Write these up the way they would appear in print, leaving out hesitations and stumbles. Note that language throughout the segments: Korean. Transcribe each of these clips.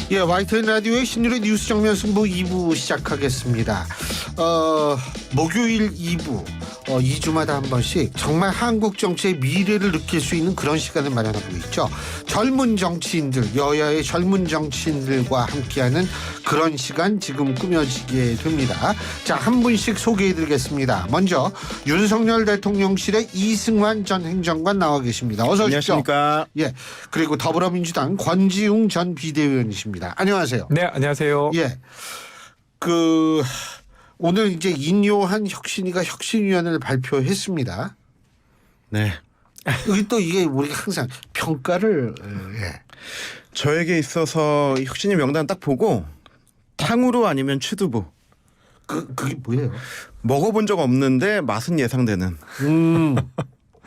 예, YTN 라디오의 신율의 뉴스 정면 승부 2부 시작하겠습니다. 목요일 2부 2주마다 한 번씩 정말 한국 정치의 미래를 느낄 수 있는 그런 시간을 마련하고 있죠. 젊은 정치인들, 여야의 젊은 정치인들과 함께하는 그런 시간 지금 꾸며지게 됩니다. 자, 한 분씩 소개해드리겠습니다. 먼저 윤석열 대통령실의 이승환 전 행정관 나와 계십니다. 어서 오십시오. 안녕하십니까. 예, 그리고 더불어민주당 권지웅 전 비대위원이십니다. 안녕하세요. 네, 안녕하세요. 예, 오늘 이제 인요한 혁신위가 혁신위원회를 발표했습니다. 네. 여기 또 이게 우리가 항상 평가를 저에게 있어서 혁신위 명단 딱 보고 탕후루 아니면 취두부. 그게 뭐예요? 먹어본 적 없는데 맛은 예상되는.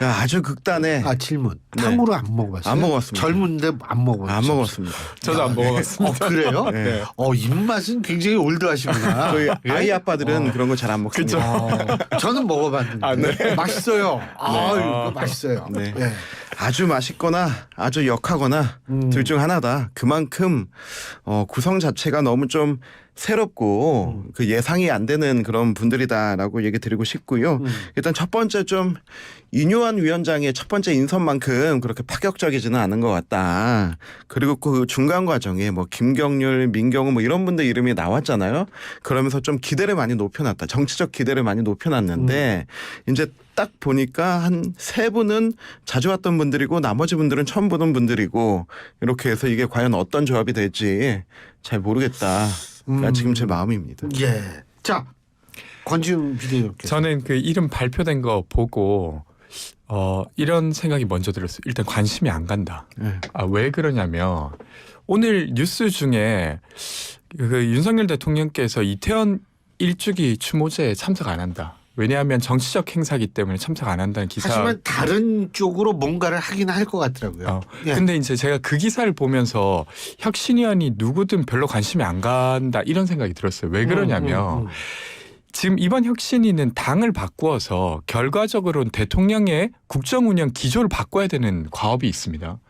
아주 극단의. 질문. 네. 탕후루 안 먹어봤어요? 안 먹었습니다. 젊은데 안 먹어봤어요? 안 먹었습니다. 저도 안 먹어봤습니다. 그래요? 네. 입맛은 굉장히 올드하시구나. 저희 예? 아이 아빠들은 그런 거 잘 안 먹습니다. 저는 먹어봤는데 네. 맛있어요. 이거 맛있어요. 네. 예. 아주 맛있거나 아주 역하거나 둘 중 하나다. 그만큼 구성 자체가 너무 좀 새롭고 그 예상이 안 되는 그런 분들이다라고 얘기 드리고 싶고요. 일단 첫 번째 좀 인요한 위원장의 첫 번째 인선만큼 그렇게 파격적이지는 않은 것 같다. 그리고 그 중간 과정에 뭐 김경률, 민경우 뭐 이런 분들 이름이 나왔잖아요. 그러면서 좀 기대를 많이 높여놨다. 정치적 기대를 많이 높여놨는데 이제 딱 보니까 한 세 분은 자주 왔던 분들이고 나머지 분들은 처음 보는 분들이고 이렇게 해서 이게 과연 어떤 조합이 될지 잘 모르겠다. 지금 제 마음입니다. 예. 자, 권지웅 비대위원께서. 저는 그 이름 발표된 거 보고 이런 생각이 먼저 들었어요. 일단 관심이 안 간다. 네. 왜 그러냐면 오늘 뉴스 중에 그 윤석열 대통령께서 이태원 일주기 추모제에 참석 안 한다. 왜냐하면 정치적 행사기 때문에 참석 안 한다는 기사. 하지만 다른 쪽으로 뭔가를 하긴 할 것 같더라고요. 예. 근데 이제 제가 그 기사를 보면서 혁신위원이 누구든 별로 관심이 안 간다 이런 생각이 들었어요. 왜 그러냐면 지금 이번 혁신위는 당을 바꾸어서 결과적으로는 대통령의 국정운영 기조를 바꿔야 되는 과업이 있습니다.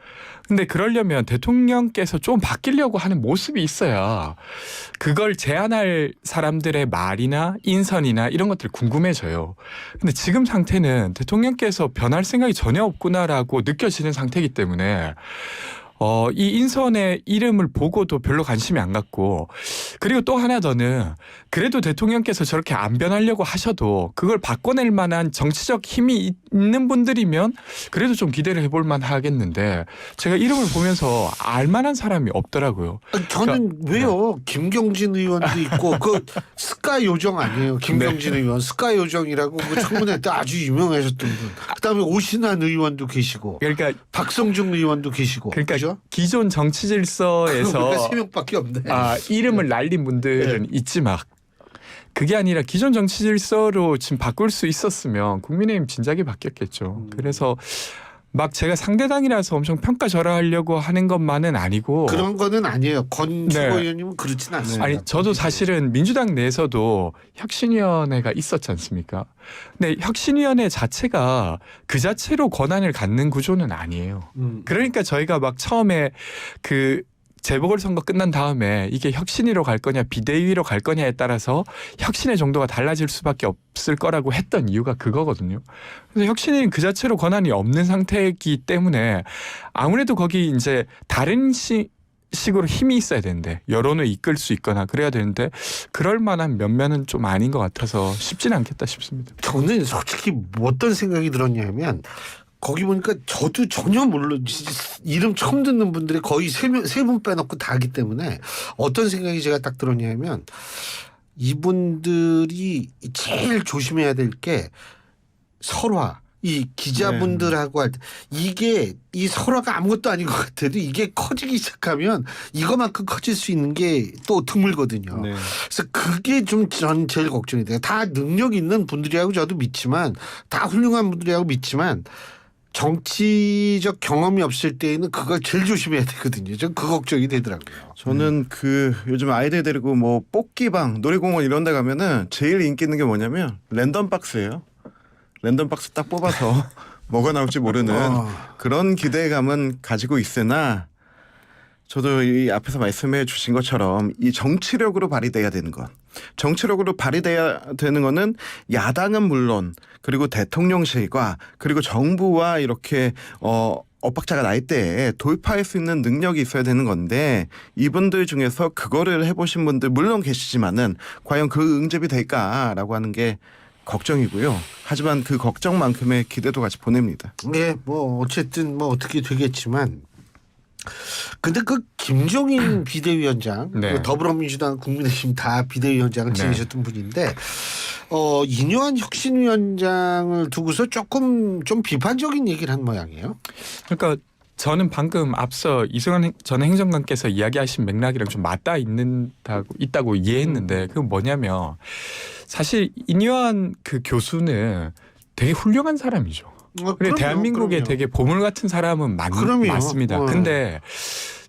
근데 그러려면 대통령께서 좀 바뀌려고 하는 모습이 있어야 그걸 제안할 사람들의 말이나 인선이나 이런 것들이 궁금해져요. 근데 지금 상태는 대통령께서 변할 생각이 전혀 없구나라고 느껴지는 상태이기 때문에 이 인선의 이름을 보고도 별로 관심이 안 갔고, 그리고 또 하나 더는 그래도 대통령께서 저렇게 안 변하려고 하셔도 그걸 바꿔낼 만한 정치적 힘이 있는 분들이면 그래도 좀 기대를 해볼 만하겠는데 제가 이름을 보면서 알만한 사람이 없더라고요. 저는 왜요? 김경진 의원도 있고 그 스카 요정 아니에요? 김경진 의원 스카 요정이라고 그 청문회 때 아주 유명하셨던 분. 그다음에 오신환 의원도 계시고, 그러니까 박성중 의원도 계시고. 그러니까 그죠? 기존 정치 질서에서 우리가 3명밖에 없네. 이름을 날린 분들은 있지만 그게 아니라 기존 정치 질서로 지금 바꿀 수 있었으면 국민의힘 진작에 바뀌었겠죠. 그래서 막 제가 상대당이라서 엄청 평가절하하려고 하는 것만은 아니고 그런 거는 아니에요. 권 네. 최고위원님은 그렇지는 않습니다. 아니 저도 사실은 민주당 내에서도 혁신위원회가 있었지 않습니까? 근데 혁신위원회 자체가 그 자체로 권한을 갖는 구조는 아니에요. 그러니까 저희가 막 처음에 그 재보궐선거 끝난 다음에 이게 혁신위로 갈 거냐 비대위로 갈 거냐에 따라서 혁신의 정도가 달라질 수밖에 없을 거라고 했던 이유가 그거거든요. 그래서 혁신위는 그 자체로 권한이 없는 상태이기 때문에 아무래도 거기 이제 다른 식으로 힘이 있어야 되는데 여론을 이끌 수 있거나 그래야 되는데 그럴 만한 면면은 좀 아닌 것 같아서 쉽지는 않겠다 싶습니다. 저는 솔직히 어떤 생각이 들었냐면 거기 보니까 저도 전혀 이름 처음 듣는 분들이 거의 세 분 빼놓고 다 하기 때문에 어떤 생각이 제가 딱 들었냐면 이분들이 제일 조심해야 될 게 설화. 이 기자분들하고 할 때 이게 이 설화가 아무것도 아닌 것 같아도 이게 커지기 시작하면 이거만큼 커질 수 있는 게 또 드물거든요. 네. 그래서 그게 좀 전 제일 걱정이 돼요. 다 능력 있는 분들이라고 저도 믿지만 다 훌륭한 분들이라고 믿지만 정치적 경험이 없을 때에는 그걸 제일 조심해야 되거든요. 전 그 걱정이 되더라고요. 저는 그 요즘 아이들 데리고 뭐 뽑기방, 놀이공원 이런 데 가면은 제일 인기 있는 게 뭐냐면 랜덤 박스예요. 랜덤 박스 딱 뽑아서 뭐가 나올지 모르는 그런 기대감은 가지고 있으나 저도 이 앞에서 말씀해 주신 것처럼 이 정치력으로 발휘돼야 되는 것. 정치력으로 발휘돼야 되는 거는 야당은 물론 그리고 대통령실과 그리고 정부와 이렇게 엇박자가 날 때 돌파할 수 있는 능력이 있어야 되는 건데 이분들 중에서 그거를 해보신 분들 물론 계시지만은 과연 그 응접이 될까라고 하는 게 걱정이고요. 하지만 그 걱정만큼의 기대도 같이 보냅니다. 네, 뭐 어쨌든 뭐 어떻게 되겠지만 근데 그 김종인 비대위원장 네. 그 더불어민주당 국민의힘 다 비대위원장을 네. 지내셨던 분인데 인요한 혁신위원장을 두고서 조금 좀 비판적인 얘기를 한 모양이에요. 그러니까 저는 방금 앞서 이승환 전 행정관께서 이야기하신 맥락이랑 좀 맞닿아 있다고 이해했는데 그건 뭐냐면 사실 인요한 그 교수는 되게 훌륭한 사람이죠. 그리고 대한민국에 되게 보물 같은 사람은 맞습니다. 근데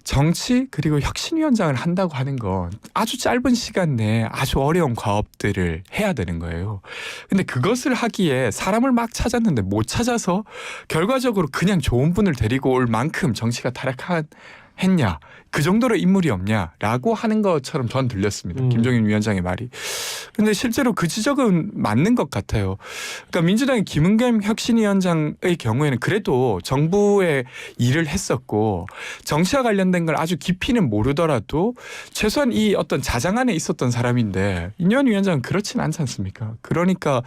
정치 그리고 혁신위원장을 한다고 하는 건 아주 짧은 시간 내에 아주 어려운 과업들을 해야 되는 거예요. 근데 그것을 하기에 사람을 막 찾았는데 못 찾아서 결과적으로 그냥 좋은 분을 데리고 올 만큼 정치가 타락했냐. 그 정도로 인물이 없냐라고 하는 것처럼 전 들렸습니다. 김종인 위원장의 말이. 근데 실제로 그 지적은 맞는 것 같아요. 그러니까 민주당의 김은겸 혁신위원장의 경우에는 그래도 정부의 일을 했었고 정치와 관련된 걸 아주 깊이는 모르더라도 최소한 이 어떤 자장 안에 있었던 사람인데 인요한 위원장은 그렇진 않지 않습니까? 그러니까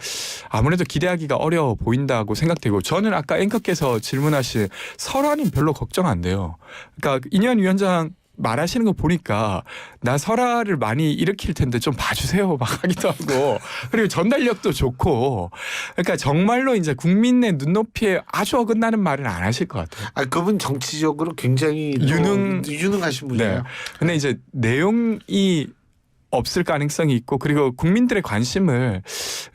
아무래도 기대하기가 어려워 보인다고 생각되고 저는 아까 앵커께서 질문하신 설화는 별로 걱정 안 돼요. 그러니까 인요한 위원장 말하시는 거 보니까 나 설화를 많이 일으킬 텐데 좀 봐주세요 막 하기도 하고 그리고 전달력도 좋고 그러니까 정말로 이제 국민의 눈높이에 아주 어긋나는 말은 안 하실 것 같아요. 아 그분 정치적으로 굉장히 유능하신 분이에요. 네. 근데 이제 내용이 없을 가능성이 있고 그리고 국민들의 관심을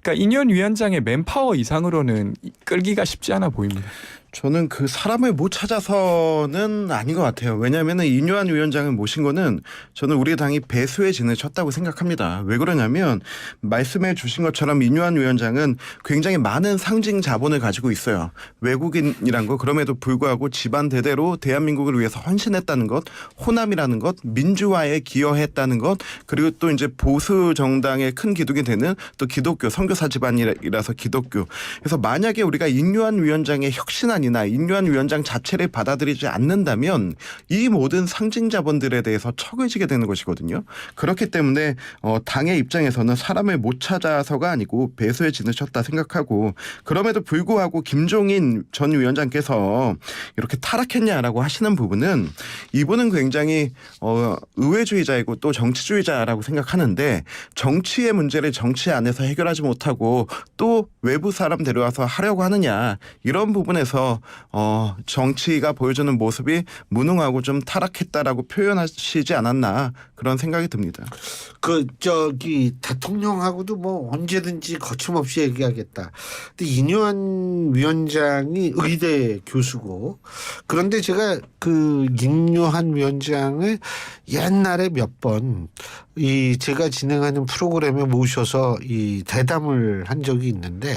그러니까 인요한 위원장의 맨파워 이상으로는 끌기가 쉽지 않아 보입니다. 저는 그 사람을 못 찾아서는 아닌 것 같아요. 왜냐하면 인요한 위원장을 모신 거는 저는 우리 당이 배수의 진을 쳤다고 생각합니다. 왜 그러냐면 말씀해 주신 것처럼 인요한 위원장은 굉장히 많은 상징 자본을 가지고 있어요. 외국인이란 거 그럼에도 불구하고 집안 대대로 대한민국을 위해서 헌신했다는 것, 호남이라는 것, 민주화에 기여했다는 것, 그리고 또 이제 보수 정당의 큰 기둥이 되는 또 기독교 선교사 집안이라서 기독교. 그래서 만약에 우리가 인요한 위원장의 혁신안 이나 인요한 위원장 자체를 받아들이지 않는다면 이 모든 상징 자본들에 대해서 척을 지게 되는 것이거든요. 그렇기 때문에 당의 입장에서는 사람을 못 찾아서가 아니고 배수의 진을 쳤다 생각하고 그럼에도 불구하고 김종인 전 위원장께서 이렇게 타락했냐라고 하시는 부분은 이분은 굉장히 의회주의자이고 또 정치주의자라고 생각하는데 정치의 문제를 정치 안에서 해결하지 못하고 또 외부 사람 데려와서 하려고 하느냐 이런 부분에서 정치가 보여주는 모습이 무능하고 좀 타락했다라고 표현하시지 않았나 그런 생각이 듭니다. 대통령하고도 뭐 언제든지 거침없이 얘기하겠다. 근데 인요한 위원장이 의대 교수고 그런데 제가 그 인요한 위원장을 옛날에 몇 번 제가 진행하는 프로그램에 모셔서 이 대담을 한 적이 있는데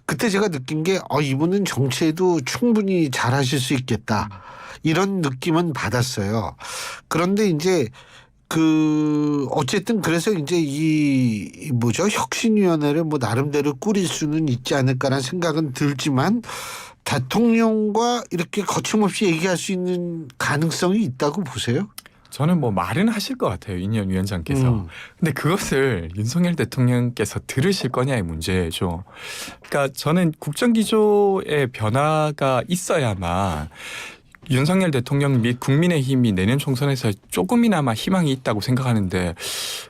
그때 제가 느낀 게 이분은 정치에도 충분히 잘하실 수 있겠다 이런 느낌은 받았어요. 그런데 이제 어쨌든 그래서 이제 혁신위원회를 뭐 나름대로 꾸릴 수는 있지 않을까라는 생각은 들지만 대통령과 이렇게 거침없이 얘기할 수 있는 가능성이 있다고 보세요? 저는 뭐 말은 하실 것 같아요. 인요한 위원장께서. 근데 그것을 윤석열 대통령께서 들으실 거냐의 문제죠. 그러니까 저는 국정기조의 변화가 있어야만 윤석열 대통령 및 국민의힘이 내년 총선에서 조금이나마 희망이 있다고 생각하는데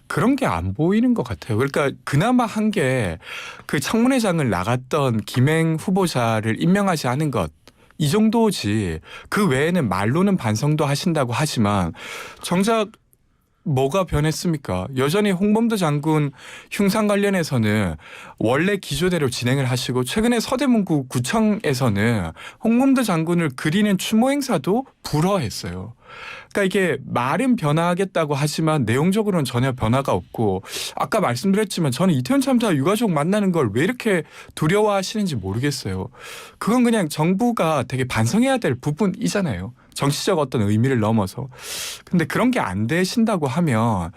그런 게 안 보이는 것 같아요. 그러니까 그나마 한 게 그 청문회장을 나갔던 김행 후보자를 임명하지 않은 것. 이 정도지 그 외에는 말로는 반성도 하신다고 하지만 정작 뭐가 변했습니까? 여전히 홍범도 장군 흉상 관련해서는 원래 기조대로 진행을 하시고 최근에 서대문구 구청에서는 홍범도 장군을 그리는 추모 행사도 불허했어요. 그러니까 이게 말은 변화하겠다고 하지만 내용적으로는 전혀 변화가 없고 아까 말씀드렸지만 저는 이태원 참사 유가족 만나는 걸 왜 이렇게 두려워하시는지 모르겠어요. 그건 그냥 정부가 되게 반성해야 될 부분이잖아요. 정치적 어떤 의미를 넘어서. 근데 그런 게 안 되신다고 하면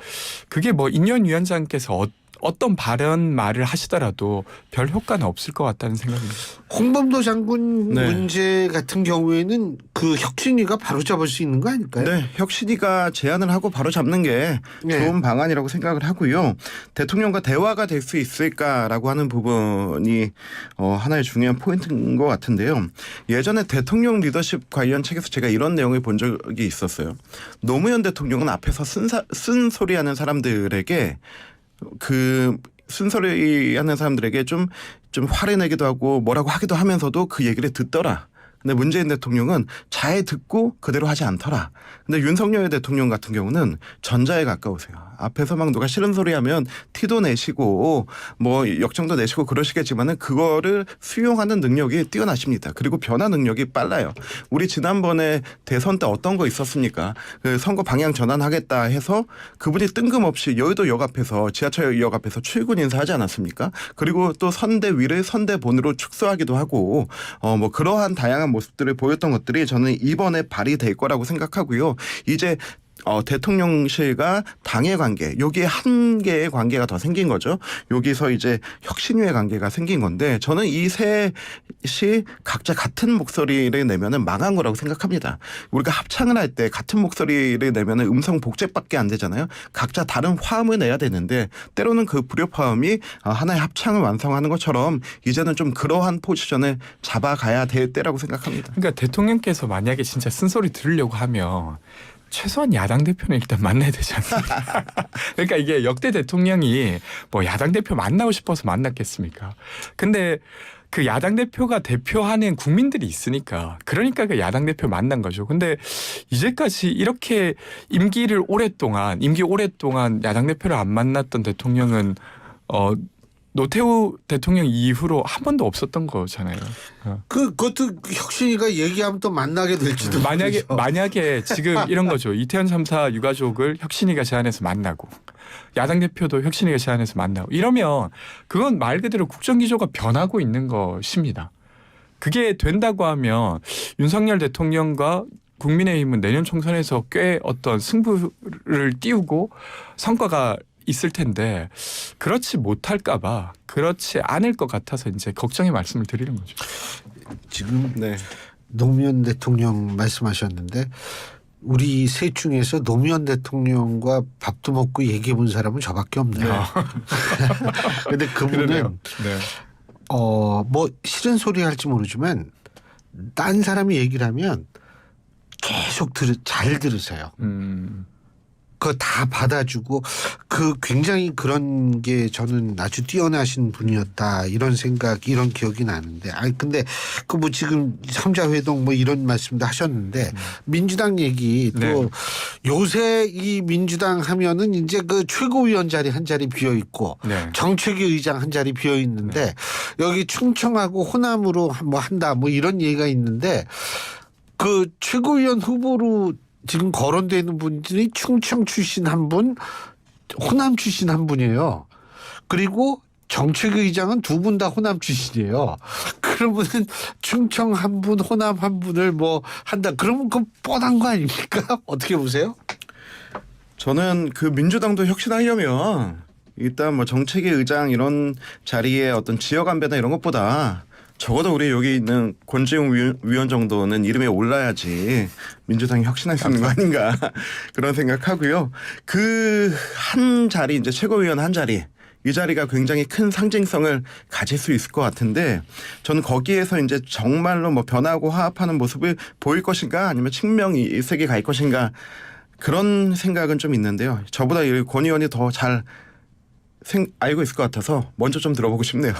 그게 뭐 인현 위원장께서 어떤 발언 말을 하시더라도 별 효과는 없을 것 같다는 생각입니다. 홍범도 장군 네. 문제 같은 경우에는 그 혁신위가 바로잡을 수 있는 거 아닐까요? 네, 혁신위가 제안을 하고 바로 잡는 게 네. 좋은 방안이라고 생각을 하고요. 대통령과 대화가 될 수 있을까라고 하는 부분이 하나의 중요한 포인트인 것 같은데요. 예전에 대통령 리더십 관련 책에서 제가 이런 내용을 본 적이 있었어요. 노무현 대통령은 앞에서 쓴소리하는 사람들에게 쓴소리하는 사람들에게 좀 화를 내기도 하고 뭐라고 하기도 하면서도 그 얘기를 듣더라. 근데 문재인 대통령은 잘 듣고 그대로 하지 않더라. 근데 윤석열 대통령 같은 경우는 전자에 가까우세요. 앞에서 막 누가 싫은 소리 하면 티도 내시고 뭐 역정도 내시고 그러시겠지만은 그거를 수용하는 능력이 뛰어나십니다. 그리고 변화 능력이 빨라요. 우리 지난번에 대선 때 어떤 거 있었습니까? 그 선거 방향 전환하겠다 해서 그분이 뜬금없이 여의도역 앞에서 지하철역 앞에서 출근 인사하지 않았습니까? 그리고 또 선대위를 선대본으로 축소하기도 하고 뭐 그러한 다양한 모습들을 보였던 것들이 저는 이번에 발휘될 거라고 생각하고요. 이제 대통령실과 당의 관계, 여기에 한 개의 관계가 더 생긴 거죠. 여기서 이제 혁신위의 관계가 생긴 건데 저는 이 셋이 각자 같은 목소리를 내면은 망한 거라고 생각합니다. 우리가 합창을 할 때 같은 목소리를 내면은 음성 복제밖에 안 되잖아요. 각자 다른 화음을 내야 되는데 때로는 그 불협화음이 하나의 합창을 완성하는 것처럼 이제는 좀 그러한 포지션을 잡아가야 될 때라고 생각합니다. 그러니까 대통령께서 만약에 진짜 쓴소리 들으려고 하면 최소한 야당 대표는 일단 만나야 되지 않습니까? 그러니까 이게 역대 대통령이 뭐 야당 대표 만나고 싶어서 만났겠습니까? 근데 그 야당 대표가 대표하는 국민들이 있으니까 그러니까 그 야당 대표 만난 거죠. 근데 이제까지 이렇게 임기 오랫동안 야당 대표를 안 만났던 대통령은 노태우 대통령 이후로 한 번도 없었던 거잖아요. 그것도 혁신위가 얘기하면 또 만나게 될지도 모르죠. 만약에 지금 이런 거죠. 이태원 참사 유가족을 혁신위가 제안해서 만나고 야당 대표도 혁신위가 제안해서 만나고 이러면 그건 말 그대로 국정기조가 변하고 있는 것입니다. 그게 된다고 하면 윤석열 대통령과 국민의힘은 내년 총선에서 꽤 어떤 승부를 띄우고 성과가 있을 텐데 그렇지 못할까 봐 그렇지 않을 것 같아서 이제 걱정의 말씀을 드리는 거죠. 지금 네. 노무현 대통령 말씀하셨는데 우리 셋 중에서 노무현 대통령과 밥도 먹고 얘기해 본 사람은 저밖에 없네요. 근데 그분은 네. 뭐 싫은 소리 할지 모르지만 딴 사람이 얘기를 하면 계속 잘 들으세요. 그거 다 받아주고 굉장히 그런 게 저는 아주 뛰어나신 분이었다 이런 이런 기억이 나는데 근데 그 뭐 지금 삼자회동 뭐 이런 말씀도 하셨는데 민주당 얘기 또 네. 요새 이 민주당 하면은 이제 그 최고위원 자리 한 자리 비어 있고 네. 정책위 의장 한 자리 비어 있는데 여기 충청하고 호남으로 뭐 한다 뭐 이런 얘기가 있는데 그 최고위원 후보로 지금 거론되어 있는 분들이 충청 출신 한 분, 호남 출신 한 분이에요. 그리고 정책의장은 두 분 다 호남 출신이에요. 그러면은 충청 한 분, 호남 한 분을 뭐 한다. 그러면 그건 뻔한 거 아닙니까? 어떻게 보세요? 저는 그 민주당도 혁신하려면 일단 뭐 정책위 의장 이런 자리에 어떤 지역 안배나 이런 것보다 적어도 우리 여기 있는 권지웅 위원 정도는 이름에 올라야지 민주당이 혁신할 수 있는 거 아닌가 그런 생각하고요. 그 한 자리 이제 최고위원 한 자리 이 자리가 굉장히 큰 상징성을 가질 수 있을 것 같은데 저는 거기에서 이제 정말로 뭐 변하고 화합하는 모습을 보일 것인가 아니면 측명 일색이 갈 것인가 그런 생각은 좀 있는데요. 저보다 권 의원이 더 잘 알고 있을 것 같아서 먼저 좀 들어보고 싶네요.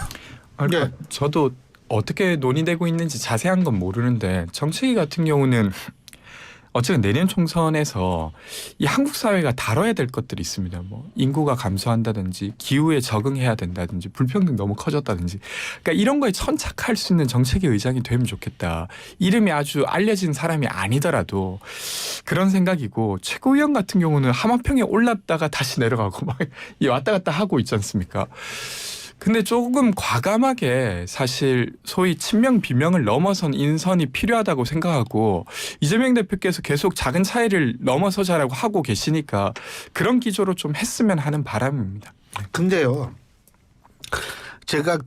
그러니까 저도 어떻게 논의되고 있는지 자세한 건 모르는데 정책위 같은 경우는 어쨌든 내년 총선에서 이 한국 사회가 다뤄야 될 것들이 있습니다. 뭐 인구가 감소한다든지 기후에 적응해야 된다든지 불평등 너무 커졌다든지 그러니까 이런 거에 천착할 수 있는 정책위 의장이 되면 좋겠다. 이름이 아주 알려진 사람이 아니더라도 그런 생각이고 최고위원 같은 경우는 하마평에 올랐다가 다시 내려가고 막 왔다 갔다 하고 있지 않습니까? 근데 조금 과감하게 사실 소위 친명 비명을 넘어선 인선이 필요하다고 생각하고 이재명 대표께서 계속 작은 차이를 넘어서자라고 하고 계시니까 그런 기조로 좀 했으면 하는 바람입니다. 근데요. 제가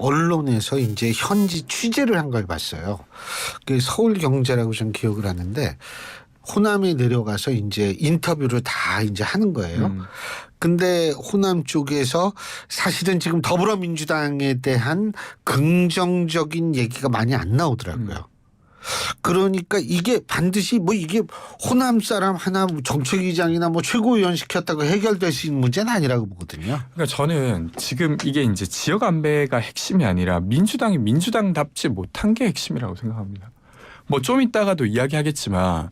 언론에서 이제 현지 취재를 한 걸 봤어요. 그 서울경제라고 전 기억을 하는데 호남에 내려가서 이제 인터뷰를 다 이제 하는 거예요. 근데 호남 쪽에서 사실은 지금 더불어민주당에 대한 긍정적인 얘기가 많이 안 나오더라고요. 그러니까 이게 반드시 이게 호남 사람 하나 정책위장이나 최고위원 시켰다고 해결될 수 있는 문제는 아니라고 보거든요. 그러니까 저는 지금 이게 이제 지역 안배가 핵심이 아니라 민주당이 민주당답지 못한 게 핵심이라고 생각합니다. 좀 이따가도 이야기하겠지만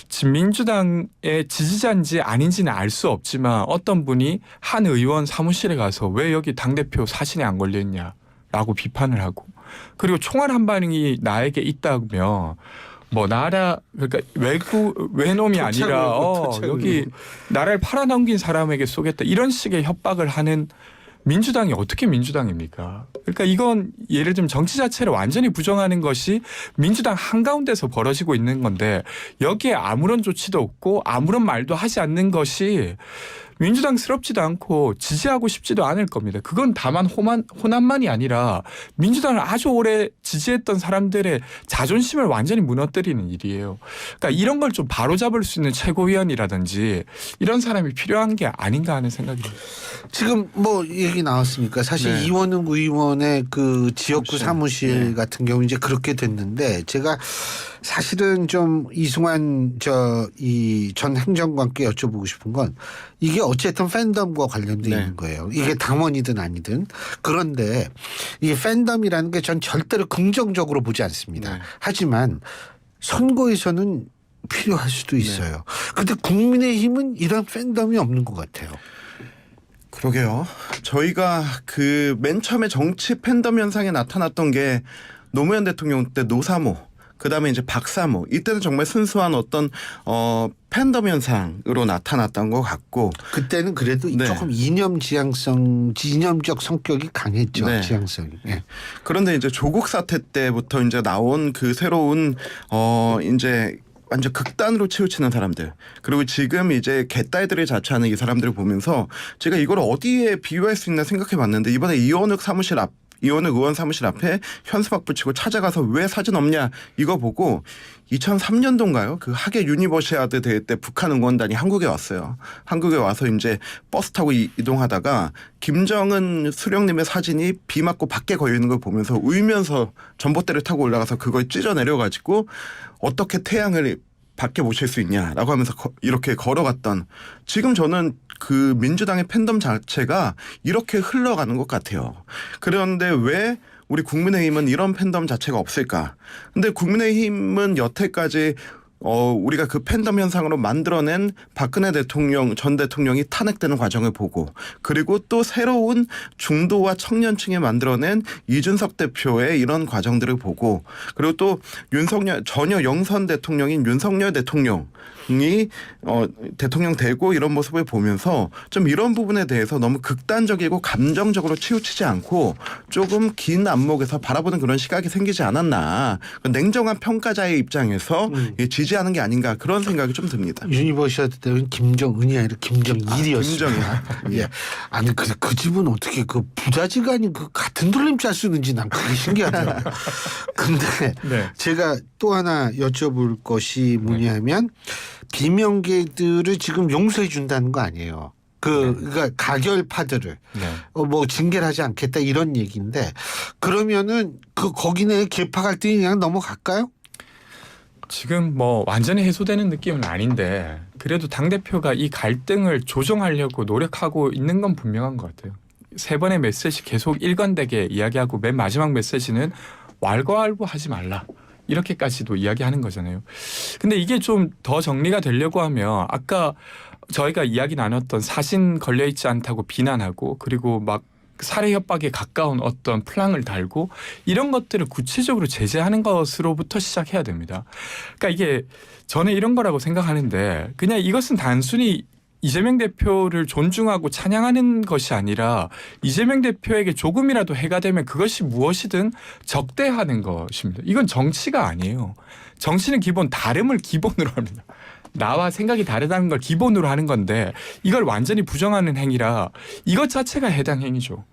지금 민주당의 지지자인지 아닌지는 알 수 없지만 어떤 분이 한 의원 사무실에 가서 왜 여기 당대표 사진에 안 걸려있냐라고 비판을 하고 그리고 총알 한 발이 나에게 있다며 그러니까 외놈이 아니라 여기 나라를 팔아넘긴 사람에게 쏘겠다 이런 식의 협박을 하는 민주당이 어떻게 민주당입니까? 그러니까 이건 예를 들면 정치 자체를 완전히 부정하는 것이 민주당 한가운데서 벌어지고 있는 건데 여기에 아무런 조치도 없고 아무런 말도 하지 않는 것이 민주당스럽지도 않고 지지하고 싶지도 않을 겁니다. 그건 다만 호남만이 아니라 민주당을 아주 오래 지지했던 사람들의 자존심을 완전히 무너뜨리는 일이에요. 그러니까 이런 걸 좀 바로잡을 수 있는 최고위원이라든지 이런 사람이 필요한 게 아닌가 하는 생각이 듭니다. 지금 얘기 나왔으니까 사실 네. 이원웅 의원의 그 지역구 사무실 네. 같은 경우 이제 그렇게 됐는데 제가 사실은 좀 이승환 전 행정관께 여쭤보고 싶은 건 이게 어쨌든 팬덤과 관련돼 네. 있는 거예요. 이게 당원이든 아니든. 그런데 이 팬덤이라는 게 전 절대로 긍정적으로 보지 않습니다. 네. 하지만 선거에서는 필요할 수도 있어요. 그런데 국민의힘은 이런 팬덤이 없는 것 같아요. 그러게요. 저희가 맨 처음에 정치 팬덤 현상이 나타났던 게 노무현 대통령 때 노사모, 그다음에 이제 박사모, 이때는 정말 순수한 어떤 팬덤 현상으로 나타났던 것 같고 그때는 그래도 네. 조금 이념적 성격이 강했죠. 네. 지향성이. 네. 그런데 이제 조국 사태 때부터 이제 나온 그 새로운 이제 완전 극단으로 치우치는 사람들, 그리고 지금 이제 개딸들을 자처하는 이 사람들을 보면서 제가 이걸 어디에 비유할 수 있나 생각해 봤는데 이번에 이원욱 의원 사무실 앞에 현수막 붙이고 찾아가서 왜 사진 없냐 이거 보고 2003년도인가요? 그 하계 유니버시아드 대회 때 북한 응원단이 한국에 왔어요. 한국에 와서 이제 버스 타고 이동하다가 김정은 수령님의 사진이 비 맞고 밖에 걸려 있는 걸 보면서 울면서 전봇대를 타고 올라가서 그걸 찢어내려가지고 어떻게 태양을 밖에 모실 수 있냐라고 하면서 이렇게 걸어갔던, 지금 저는 그 민주당의 팬덤 자체가 이렇게 흘러가는 것 같아요. 그런데 왜 우리 국민의힘은 이런 팬덤 자체가 없을까? 근데 국민의힘은 여태까지 우리가 그 팬덤 현상으로 만들어낸 박근혜 전 대통령이 탄핵되는 과정을 보고, 그리고 또 새로운 중도와 청년층에 만들어낸 이준석 대표의 이런 과정들을 보고, 그리고 또 전혀 영선 대통령인 윤석열 대통령이 대통령 되고 이런 모습을 보면서 좀 이런 부분에 대해서 너무 극단적이고 감정적으로 치우치지 않고 조금 긴 안목에서 바라보는 그런 시각이 생기지 않았나, 냉정한 평가자의 입장에서 지지하는 게 아닌가, 그런 생각이 좀 듭니다. 유니버시아드 때는 김정은이 아니라 김정일이었어요. 예. 아니 그 집은 어떻게 그 부자지간이 그 같은 돌림자 쓰는지 난 그게 신기하더라고요. 근데 네. 제가 또 하나 여쭤볼 것이 뭐냐면 비명계들을 지금 용서해 준다는 거 아니에요. 그러니까 가결파들을 네. 징계를 하지 않겠다 이런 얘기인데, 그러면은 거기 내에 계파 갈등이 그냥 넘어갈까요? 지금 완전히 해소되는 느낌은 아닌데 그래도 당대표가 이 갈등을 조정하려고 노력하고 있는 건 분명한 것 같아요. 세 번의 메시지 계속 일관되게 이야기하고 맨 마지막 메시지는 왈가왈부하지 말라, 이렇게까지도 이야기하는 거잖아요. 근데 이게 좀 더 정리가 되려고 하면 아까 저희가 이야기 나눴던 사진 걸려있지 않다고 비난하고, 그리고 막 살해 협박에 가까운 어떤 플랑을 달고 이런 것들을 구체적으로 제재하는 것으로부터 시작해야 됩니다. 그러니까 이게 저는 이런 거라고 생각하는데, 그냥 이것은 단순히 이재명 대표를 존중하고 찬양하는 것이 아니라 이재명 대표에게 조금이라도 해가 되면 그것이 무엇이든 적대하는 것입니다. 이건 정치가 아니에요. 정치는 기본 다름을 기본으로 합니다. 나와 생각이 다르다는 걸 기본으로 하는 건데 이걸 완전히 부정하는 행위라 이것 자체가 해당 행위죠.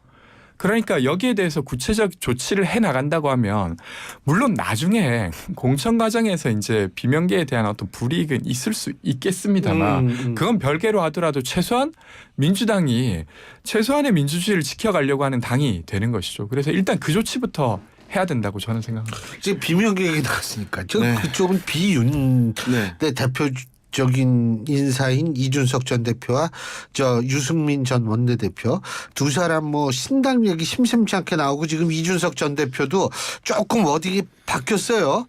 그러니까 여기에 대해서 구체적 조치를 해 나간다고 하면 물론 나중에 공천 과정에서 이제 비명계에 대한 어떤 불이익은 있을 수 있겠습니다만 그건 별개로 하더라도 최소한 민주당이 최소한의 민주주의를 지켜가려고 하는 당이 되는 것이죠. 그래서 일단 그 조치부터 해야 된다고 저는 생각합니다. 지금 비명계 얘기 나왔으니까 네. 그쪽은 비윤 네. 대표적인 인사인 이준석 전 대표와 저 유승민 전 원내대표 두 사람 뭐 신당 얘기 심심치 않게 나오고 지금 이준석 전 대표도 조금 어디 바뀌었어요.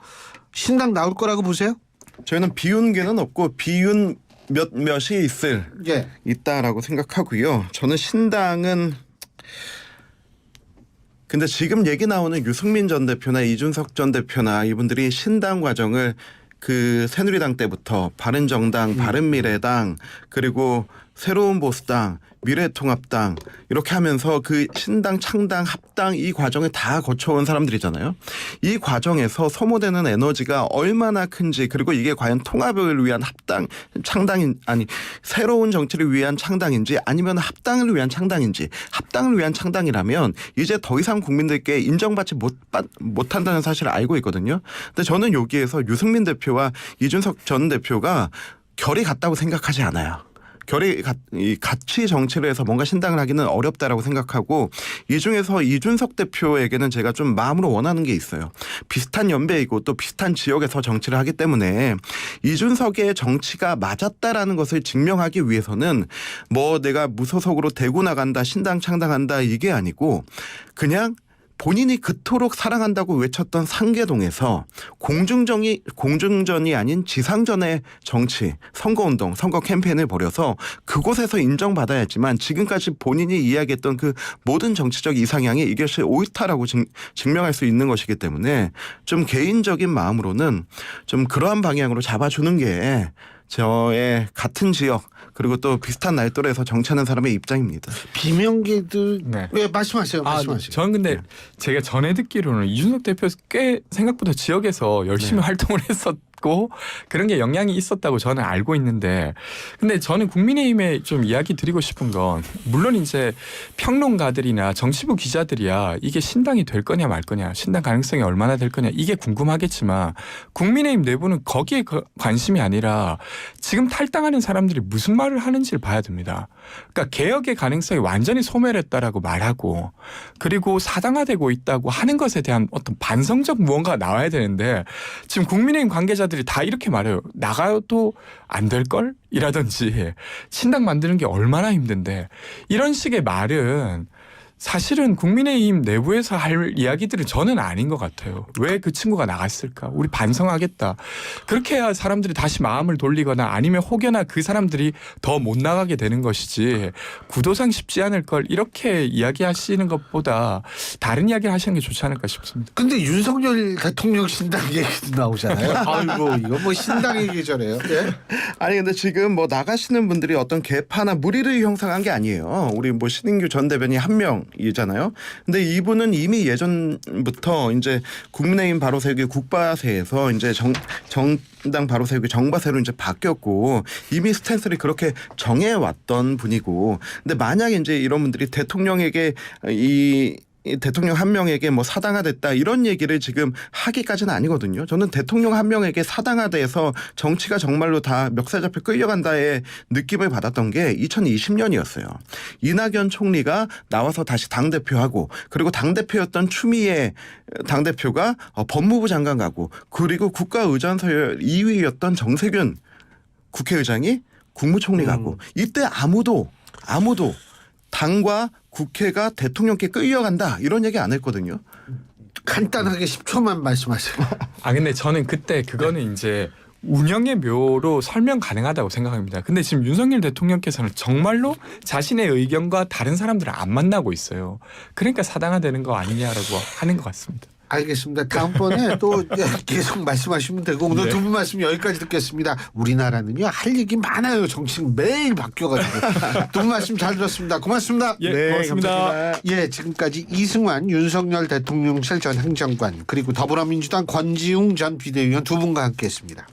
신당 나올 거라고 보세요? 저희는 비윤계는 없고 비윤 몇몇이 예. 있다라고 생각하고요. 저는 신당은 근데 지금 얘기 나오는 유승민 전 대표나 이준석 전 대표나 이분들이 신당 과정을 그 새누리당 때부터 바른정당, 바른미래당 그리고 새로운 보수당, 미래통합당 이렇게 하면서 그 신당, 창당, 합당 이 과정을 다 거쳐온 사람들이잖아요. 이 과정에서 소모되는 에너지가 얼마나 큰지 그리고 이게 과연 통합을 위한 합당, 창당인 아니 새로운 정치를 위한 창당인지 아니면 합당을 위한 창당인지 합당을 위한 창당이라면 이제 더 이상 국민들께 인정받지 못한다는 사실을 알고 있거든요. 근데 저는 여기에서 유승민 대표와 이준석 전 대표가 결이 같다고 생각하지 않아요. 같이 정치를 해서 뭔가 신당을 하기는 어렵다라고 생각하고 이 중에서 이준석 대표에게는 제가 좀 마음으로 원하는 게 있어요. 비슷한 연배이고 또 비슷한 지역에서 정치를 하기 때문에 이준석의 정치가 맞았다라는 것을 증명하기 위해서는 뭐 내가 무소속으로 대구 나간다 신당 창당한다 이게 아니고 그냥 본인이 그토록 사랑한다고 외쳤던 상계동에서 공중전이 아닌 지상전의 정치, 선거운동, 선거 캠페인을 벌여서 그곳에서 인정받아야지만 지금까지 본인이 이야기했던 그 모든 정치적 이상향이 이것이 옳다라고 증명할 수 있는 것이기 때문에 좀 개인적인 마음으로는 좀 그러한 방향으로 잡아주는 게 저의 같은 지역 그리고 또 비슷한 날또래에서 정치하는 사람의 입장입니다. 비명계들 네. 왜 말씀하세요? 말씀하세요. 저는 근데 제가 전에 듣기로는 이준석 대표 꽤 생각보다 지역에서 열심히 활동을 했었고 그런 게 영향이 있었다고 저는 알고 있는데 근데 저는 국민의힘에 좀 이야기 드리고 싶은 건 물론 이제 평론가들이나 정치부 기자들이야 이게 신당이 될 거냐 말 거냐 신당 가능성이 얼마나 될 거냐 이게 궁금하겠지만 국민의힘 내부는 거기에 관심이 아니라 지금 탈당하는 사람들이 무슨 말을 하는지를 봐야 됩니다. 그러니까 개혁의 가능성이 완전히 소멸했다라고 말하고 그리고 사당화되고 있다고 하는 것에 대한 어떤 반성적 무언가가 나와야 되는데 지금 국민의힘 관계자들이 다 이렇게 말해요. 나가도 안 될걸? 이라든지 신당 만드는 게 얼마나 힘든데 이런 식의 말은 사실은 국민의힘 내부에서 할 이야기들은 저는 아닌 것 같아요. 왜 그 친구가 나갔을까? 우리 반성하겠다. 그렇게 해야 사람들이 다시 마음을 돌리거나 아니면 혹여나 그 사람들이 더 못 나가게 되는 것이지 구도상 쉽지 않을 걸 이렇게 이야기하시는 것보다 다른 이야기를 하시는 게 좋지 않을까 싶습니다. 근데 윤석열 대통령 신당 얘기도 나오잖아요. 아이고 이거 뭐 신당 얘기잖아요. 예? 아니 근데 지금 뭐 나가시는 분들이 어떤 개파나 무리를 형성한 게 아니에요. 우리 뭐 신인규 전 대변인 한 명이잖아요. 근데 이분은 이미 예전부터 이제 국민의힘 바로 세우기 국바세에서 이제 정당 바로 세우기 정바세로 이제 바뀌었고 이미 스탠스를 그렇게 정해왔던 분이고 근데 만약에 이제 이런 분들이 대통령에게 이 대통령 한 명에게 뭐 사당화됐다 이런 얘기를 지금 하기까지는 아니거든요. 저는 대통령 한 명에게 사당화돼서 정치가 정말로 다 멱살 잡혀 끌려간다의 느낌을 받았던 게 2020년이었어요. 이낙연 총리가 나와서 다시 당대표하고 그리고 당대표였던 추미애 당대표가 법무부 장관 가고 그리고 국가의전서열 2위였던 정세균 국회의장이 국무총리 가고 이때 아무도 당과 국회가 대통령께 끌려간다 이런 얘기 안 했거든요. 간단하게 10초만 말씀하세요. 근데 저는 그때 그거는 이제 운영의 묘로 설명 가능하다고 생각합니다. 근데 지금 윤석열 대통령께서는 정말로 자신의 의견과 다른 사람들을 안 만나고 있어요. 그러니까 사당화되는 거 아니냐라고 하는 것 같습니다. 알겠습니다. 다음번에 또 계속 말씀하시면 되고 오늘 네. 두 분 말씀 여기까지 듣겠습니다. 우리나라는요 할 얘기 많아요. 정치는 매일 바뀌어가지고 두 분 말씀 잘 들었습니다. 고맙습니다. 예, 네, 고맙습니다. 감사합니다. 예, 지금까지 이승환 윤석열 대통령실 전 행정관 그리고 더불어민주당 권지웅 전 비대위원 두 분과 함께했습니다.